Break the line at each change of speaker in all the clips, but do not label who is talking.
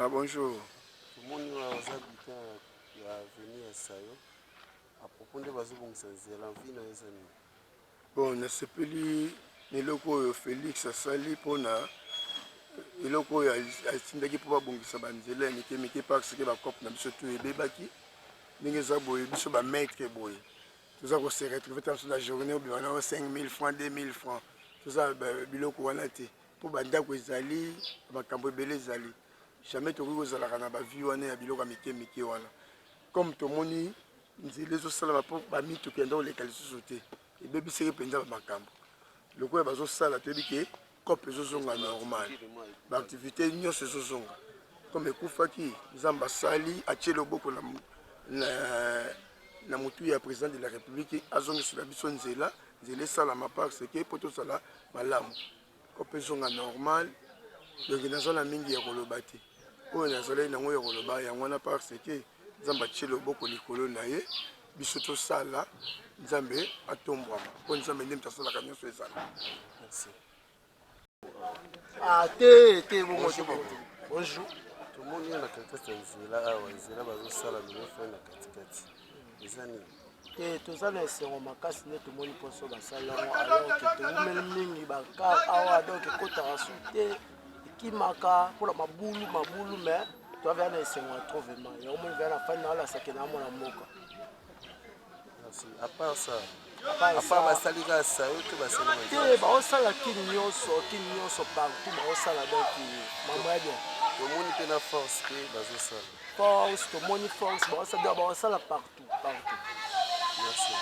Ah, bonjour.
Tout le monde a habitants qui a venu à Sayo. À propos de Bazou Bongsanzi, l'envie n'a pas.
Bon, on a sepeli Niloko Félix Sali pour na Iloko ya Sindaki pour Bongisa Banzela, ni Kemike parce que la COP n'a pas tout et bébaki. N'ingeza boy, biso ba maître boy. Tout ça qu'on s'est retrouvé dans la journée, on a 5 000 francs, 2 000 francs. Tout ça, biloko wanate. Pour Bandako Zali, Bakambo Belé Zali. Jamais tu as la rana ba vie wana ya biloko mike wana. Comme tout le monde, les autres salles pour bami tout qui dans les qualités sauter. Et bébé c'est pendant makambo. Le quoi bazo sala te dit que cop les zonga normal. L'activité nyo se zonga. Comme ekufaki, nzamba sali achelo boko na mutu ya président de la République azonga sur la biso nzela, nzela sala ma part c'est que poto sala malamu. Cop zonga normal. Donc nazona mingi ya kolobati. Oyo nazolai nango ya koloba yango na parce que nzamba chelo boko likolo na ye biso to sala nzambe atombwama po nzambe ndem tasala kanyo so ezala. Merci.
Ah te bongo te bongo. Bonjour.
Tout le monde est na kati nzela awa nzela bazo sala no fa na kati. Ezani.
Te tozana esengo makasi ne to moni poso basala alors que to meli mingi baka awa donc kota rasute kimaka pour la mabulu mais tu avais un esengo trop vraiment et au moins vers la fin na la sakena mona moka.
Merci. À part ça, à part basalika Sayo to basala
te ba osala kini nyonso partout ba osala donc maman bien
tout le monde est na force que bazo sala.
Force to moni force ba osala partout.
Merci.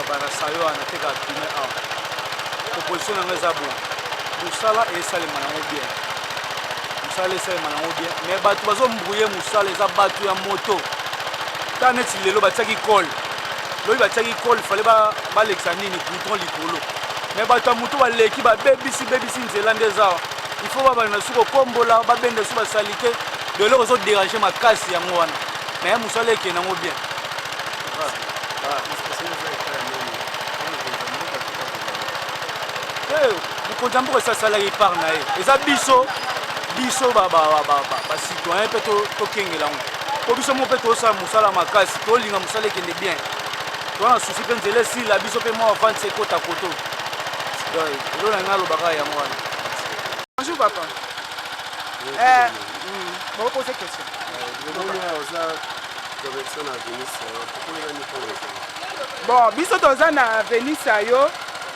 Bana Sayo anateka pime awa proposition nango eza bon mosala esalema nango bien mais bato bazombrouye mosala eza bato ya moto ta neti lelo batiaki cole loyi batiaki cole fale balekisa nini bouton likolo mais bato ya moto baleki babebisi nzela nde eza awa il faut babana suki okombola babende su basali te deloko ezoderange makasi yango wana mais mosala ekende nango bien. mokonzi mboka esasalaki part na ye eza biso bacitoyen mpe tokengela yango po biso mo mpe tosala mosala makasi tolinga mosala ekende bien tona susi mpe nzela esila biso mpe mwa avance ekota koto elo na ngai alobaka yango wana.
Bonjour papa. Bon, poser question. Bon, biso toza na Avenue Sayo,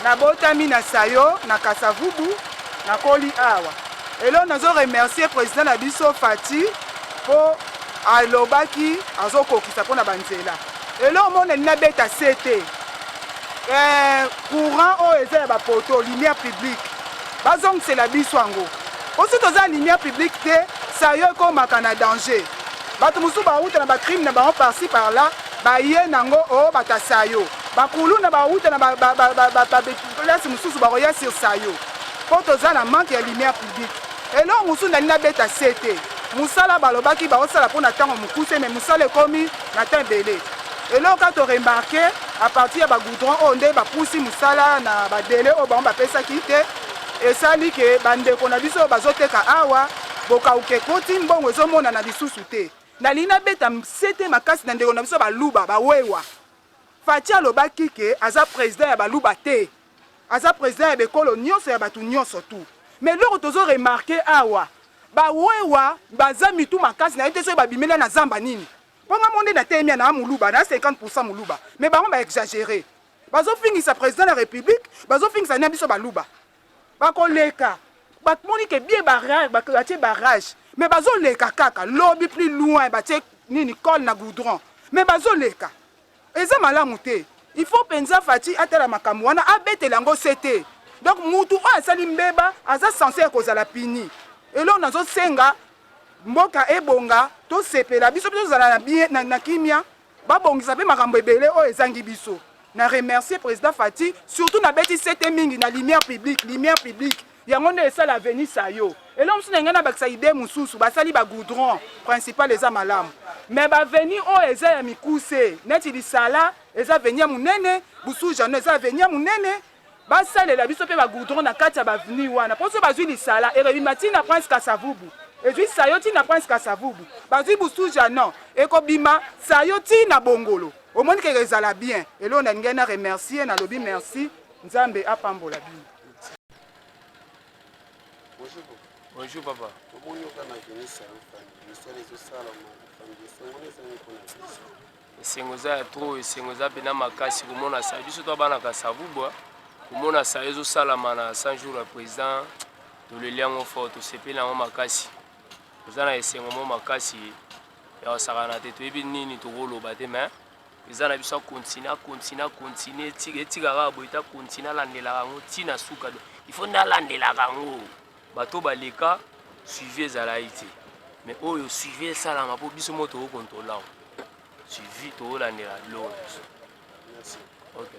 na botami na Sayo, na Kasavubu, na Koli awa. Et là, nous remercier le président na biso Fati pour alobaki azokokisa pona banzela. Et là, on a une bête à CT. Courant o eza ba poto lumière publique. Bazong c'est la biswango. Aussi toza lumière publique te Sayo ko makana danger. Bato musu ba outa na ba crime na ba par-ci par là, ba ye nango o bata Sayo. Ba kulu na ba outa na ba place musu ba roya sur Sayo. Po toza na manque ya lumière publique. Et là musu na nina beta CT. Musala balobaki ba osala pona tango mukuse mais musala komi na tembele. Et là quand on remarqué à partir de goudron onde ba pousi musala na ba délai o ba pesa kite et ça li que bande ko na biso bazoteka awa boka uke koti mbongo ezomona na lisusu te na lina beta sete makasi na ndeko na biso ba luba ba wewa Fati alobaki ke aza président ya ba luba te aza président ya bekolo nyonso ya batu nyonso tu mais loko tozo remarquer awa ba wewa baza mitu makasi na ete so ba bimela na zamba nini. Ponga monde na temia na muluba na 50% muluba mais ba on ba exagérer bazo fingisa président de la république bazo fingisa na biso baluba bakoleka bakmoni ke bien barrage mais bazo leka kaka lobby plus loin batie nini col na goudron mais bazo leka eza malamu te il faut penza Fati atela makambo wana abetela ngo sete donc mutu o asali mbeba aza censé kozala pini et là on azo senga mboka ebonga to sepela biso tozala na bien na kimia babongisa mpe makambo ebele oyo ezangi biso. Na remercier président Fati surtout na beti sete mingi na lumière publique yango nde esala avenir sayo elo mosusu na ngai na bakisa ide mosusu basali bagoudron principal eza malamu me baveni oyo eza ya mikuse neti lisala eza avenir monene busu jano eza avenir monene basalela biso mpe bagoudron na kati ya baveni wana mpo so bazwi lisala erebima ntina prince kasavubu ezwi sayo ntina prince kasavubu bazwi busu jano ekobima sayo ntina bongolo omoni keke ezala bien elo na ngai na remercier na lobi merci nzambe apambola bino.
Bonjour papa. Esengo za trop esengo za pena makasi komona sa biso to bana ka savubwa komona sa ezo salama na 100 jours le président to le liango fort to sepela ngo makasi. Ozana esengo mo makasi ya osakana te to ebi nini to koloba te mais ezana biso continuer tika ka boita continuer landela ngo tina suka il faut ndalandela kango bato baleka suivez ezalaïti mais oyo suivez salama po biso moto ko contrôler suivi to landela lo. Merci. OK.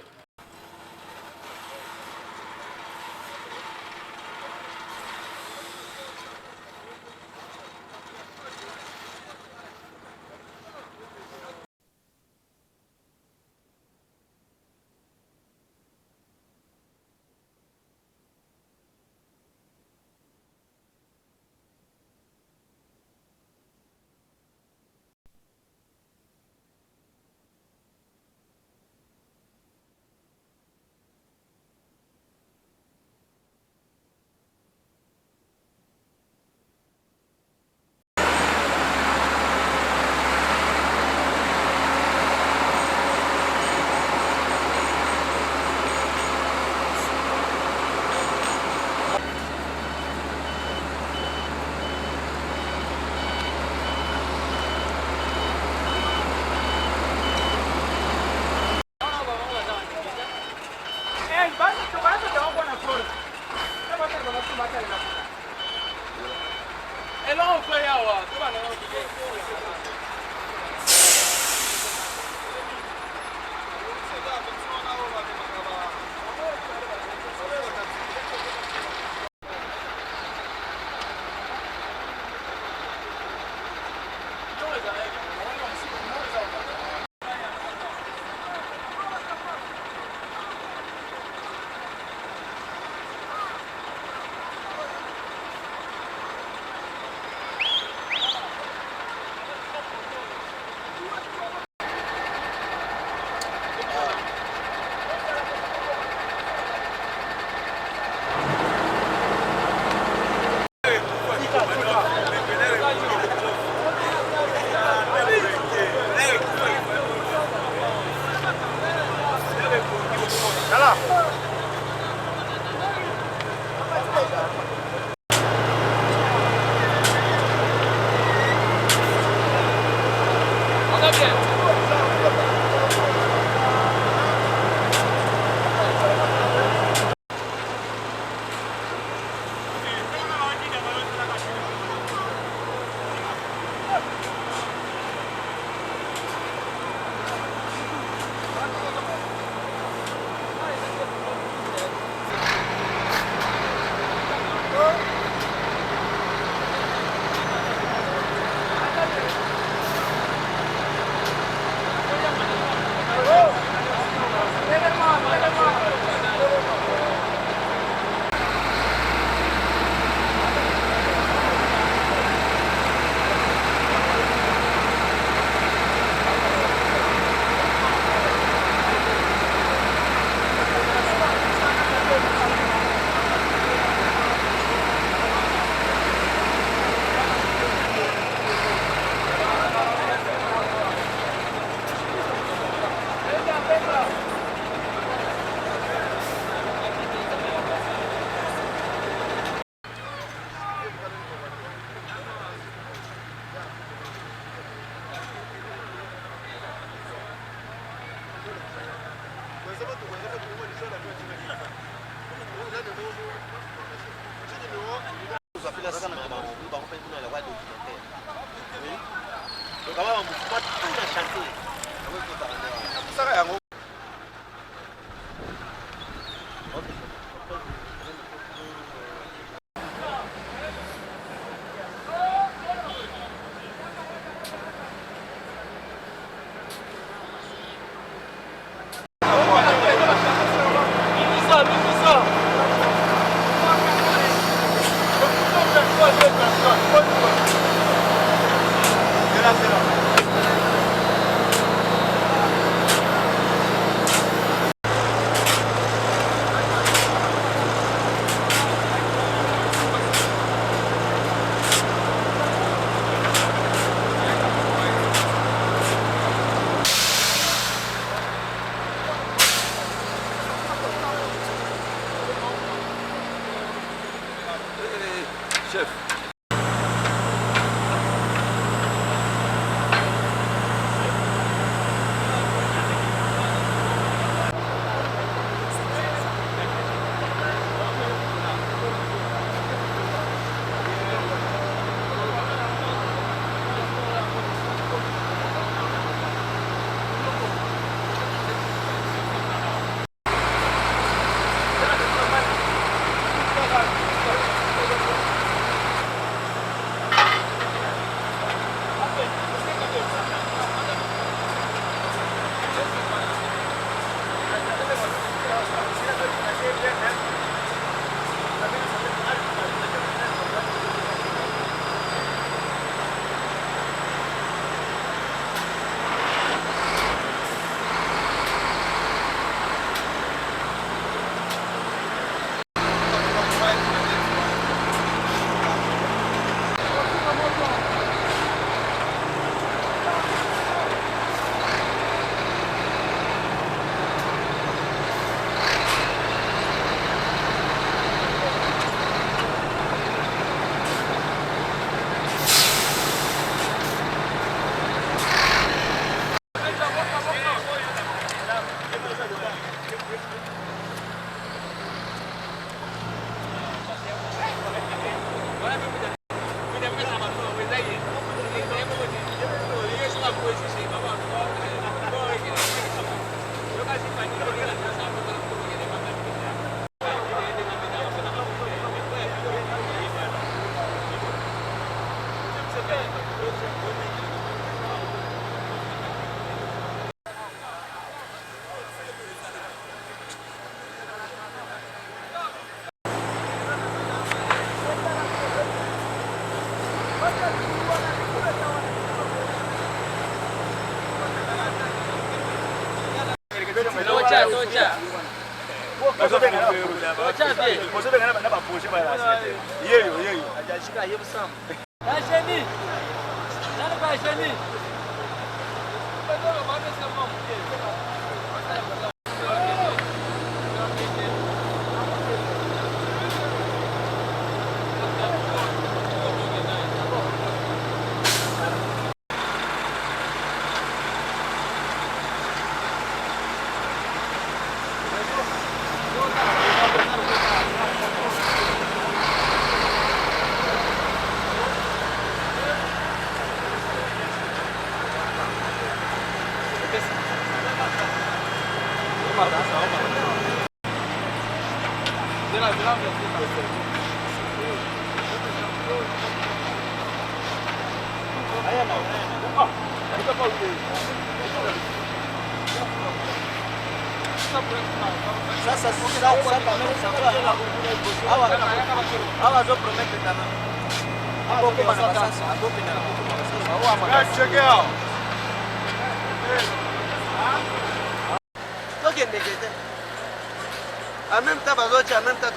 En même temps, en même temps,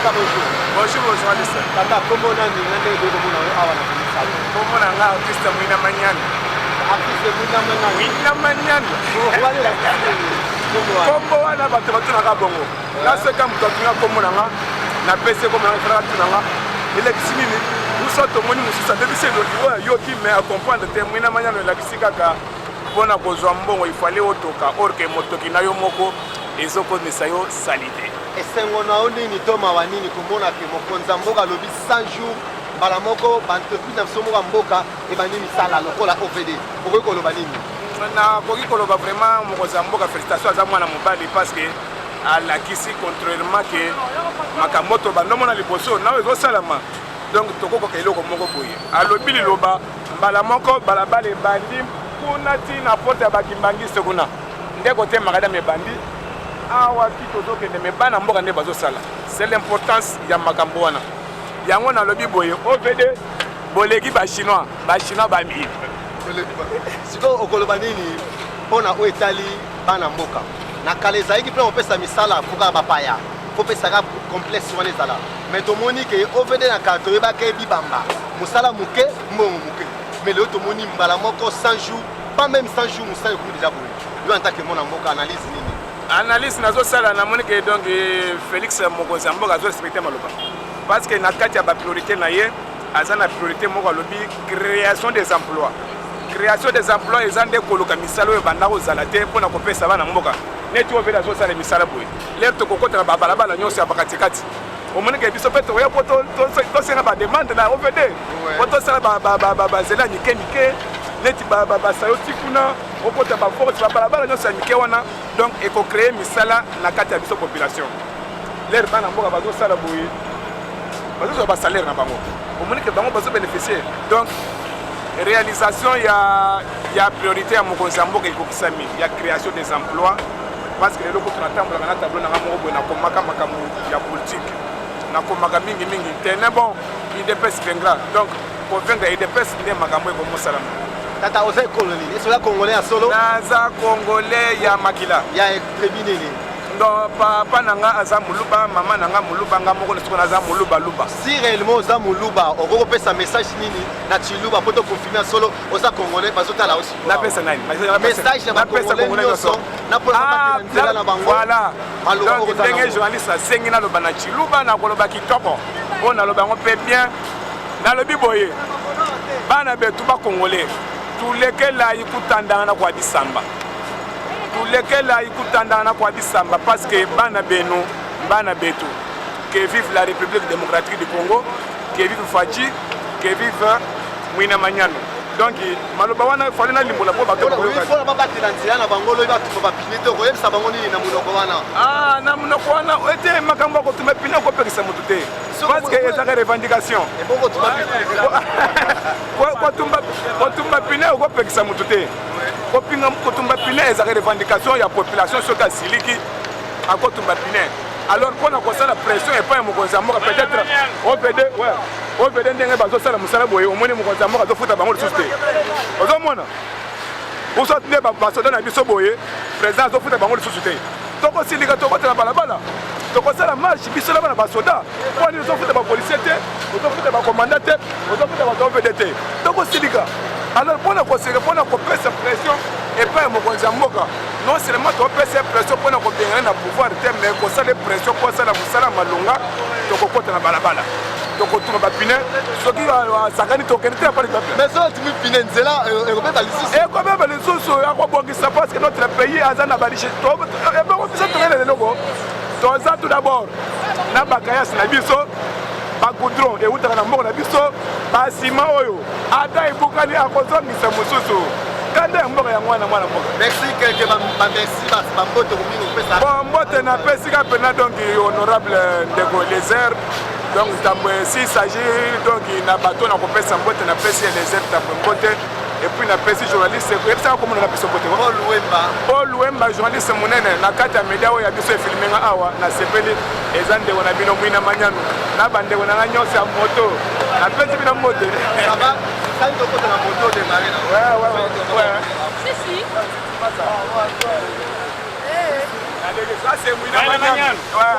Tata bonjour.
Bonjour aux journalistes.
Tata comment on a mis un des deux mots à la salle.
Comment on a artiste Mwina Manyane.
Artiste Mwina Manyane.
Mwina Manyane.
Voilà la
Kombo wana bato batunaka bongo. Na seka mutu atunga kombo nanga na pese kombo nanga frère tunanga. Elekisi nini? Uso tomoni mususa depuis c'est le yo qui me comprendre te Mwina Manyane la bisikaka pona kozwa mbongo ifale otoka or que motoki na yo moko ezokonisa yo salite.
esengo na yo nini to mawa nini komona ke mokonzi ya mboka alobi 100 jours mbala moko baentreprise na biso moko ya mboka ebandi misala lokola OVD okoki koloba nini?
nakoki koloba vraiment mokonzi ya mboka félicitation aza mwana mobali parce que alakisi contrairement ke makambo to bandomona liboso nayo ezosalama donc tokokoka eloko moko boye alobi liloba mbala moko balabala ebandi kuna tina porte ya bakimbangiste kuna nde kotemaka dame ebandi awa ki tozokende me bana mboka nde bazosala c'est l'importance ya makambo wana yango nalobi boye OVD boleki bachinois bamili
sikoyo okoloba nini mpona oyo etali bana mboka na kala ezalaki mpe kopesa misala foka bapaya kopesaka complexe wana ezala mais tomoni ke OVD na kala toyebaka ebibamba mosala moke mbongo moke mais lelo tomoni mbala moko 100 jours pas même 100 jours mosala ekoki déjà boye yo en tant que mwana mboka analyse nini?
analyse nazosala namoni ke donc Félix mokonzi ya mboka azorespecte maloba parce que na kati ya bapriorité na ye aza na priorité moko alobi création des emplois eza nde koluka misala oyo banda kozala te mpona kopesa bana mboka neti OVD azosala misala boye lere tokokotana babalabala nyonso ya bakatikati omoni ke biso mpe tokoya mpo tosenga bademande na OVD mpo tosala bazela mike neti basayo ti kuna okota baforce babalabala nyonso ya mike wana donc ekocrée misala na kati ya biso population lere bana mboka bazosala boye bazozwa basalaire na bango omoni ke bango bazobénéficier donc réalisation ya priorité ya mokonzi ya mboka ekokisami ya création des emplois parce que lelo kutu natambolaka na tableau nanga moko boye nakomaka makambo ya politique nakomaka mingi tene bon idps vengra donc kovenga idps nde makambo ekomosalama.
Tata oza ekolo nini? Esola congolais ya solo?
naza congolais ya makila
ya trebi nini?
donc papa nanga aza muluba mama nanga muluba nga moko lesuko naza mulubaluba.
Si réellement oza muluba okoko pesa message nini na chiluba poto confirmer solo oza congolais bazotala aussi
napesa nani
message na congolais nyonso na pona ba nzela na bango
voilà donc ndenge journaliste asengi naloba na chiluba nakoloba kitoko mpo naloba yango mpe bien nalobi boye bana betu bacongolais tulekela ikutandanga na kwa bisamba tulekela ikutandanga na kwa bisamba parce que bana beno bana betu que vive la République démocratique du Congo, que vive Fadji, que vive Mwina Manyane. Donc maloba wana fallait na limbola po bato ko
il faut na batela nzela na bango lo ba to ba pinete ko yebisa bango nini na munoko wana
na munoko wana ete makambo ko tuma pina ko pekisa mutu te parce que ezaka revendication
et boko tuma
ko tumba pina ko pekisa mutu te ko pinga ko tumba pina ezaka revendication ya population soka siliki ako tumba pina. Alors pour na kosala pression et pas mokonzi ya mboka peut-être OVD ndenge bazosala mosala boye omoni mokonzi ya mboka azofuta bango lisusu te ozomona oso nde basoda na biso boye président azofuta bango lisusu te tokosilika tokotela balabala tokosala marche biso na bana basoda mpo nini ozofuta bapolisier te ozofuta bakomanda te ozofuta bato OVD te tokosilika. Alors pour na kosika mpo na kopesa pression epai ya mokonzi ya mboka non seulement topesa pression mpo na kobengana na pouvoir te mais kosala pression mpo asala mosala malonga tokokota na balabala tokotuma bapine soki asakani tokende te apali bape
mais so tumi pine nzela ekobeba lisusu
ekobeba lisusu akobongisa parce que notre pays aza na bariche ebongo biso tokende leloko toza tout d'abord na bakayasi na biso bagoudron eutaka na mboka na biso basima oyo ata ebukani akozongisa mosusu kanda ya mboka yango wana mwana mboka.
Merci quelque merci bambote komini opesa
bon mbote napesi ka pena donc honorable ndeko Lézère donc tambo s'il s'agit donc na bato na kopesa mbote napesi Lézère tambo mbote et puis napesi journaliste ça comme na pesa mbote Paul Wemba journaliste monene na kati ya media oyo ya biso efilmenga awa na sepeli eza ndeko na bino Mwina Manyane na bandeko na nyonso ya moto napesi bino mbote
quand on a la moto de Marina.
Ouais.
Si.
Ça c'est Mwina Manyane. Ouais.